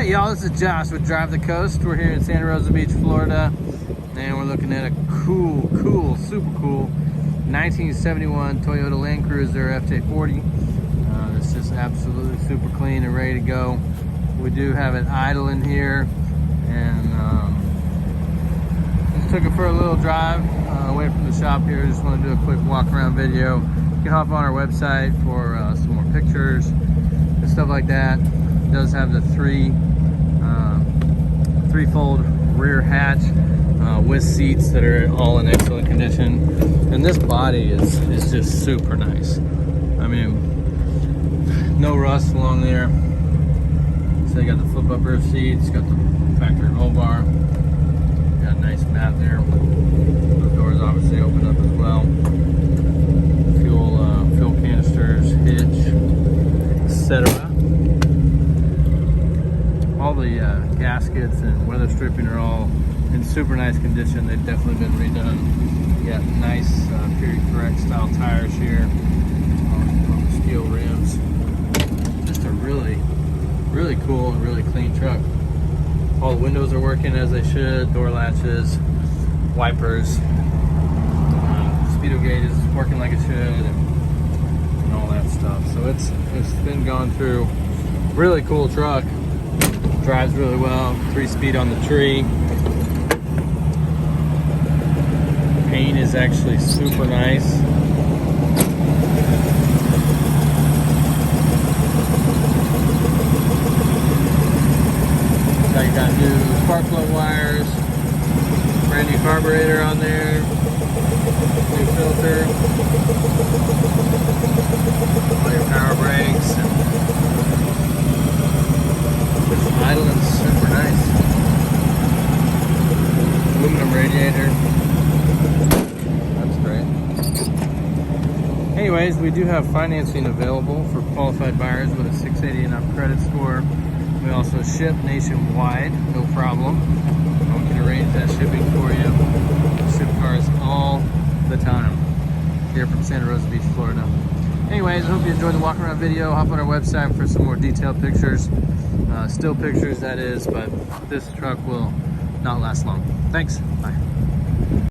Alright y'all, this is Josh with Drive the Coast. We're here in Santa Rosa Beach, Florida, and we're looking at a cool, super cool 1971 Toyota Land Cruiser FJ40. It's just absolutely super clean and ready to go. We do have it idle in here, and just took it for a little drive away from the shop here. Just want to do a quick walk around video. You can hop on our website for some more pictures and stuff like that. It does have the three-fold rear hatch with seats that are all in excellent condition, and this body is just super nice. I mean, no rust along there. So you got the flip up rear seats, got the factory roll bar, got a nice mat there. The doors obviously open up as well. Fuel canisters, hitch, etc. All the gaskets and weather stripping are all in super nice condition. They've definitely been redone. You got nice period correct style tires here, on the steel rims. Just a really cool and really clean truck. All the windows are working as they should, door latches, wipers, speedo gauge is working like it should, and all that stuff. So it's been gone through. Really cool truck. Drives really well. 3-speed on the tree. Paint is actually super nice. Now you got new spark plug wires, brand new carburetor on there, new filter, all your power brakes, and it's idling super nice. Aluminum radiator. That's great. Anyways, we do have financing available for qualified buyers with a 680 and up credit score. We also ship nationwide, no problem. We can arrange that shipping for you. We ship cars all the time here from Santa Rosa Beach, Florida. Anyways, I hope you enjoyed the walk around video. Hop on our website for some more detailed pictures. Still pictures, that is, but this truck will not last long. Thanks. Bye.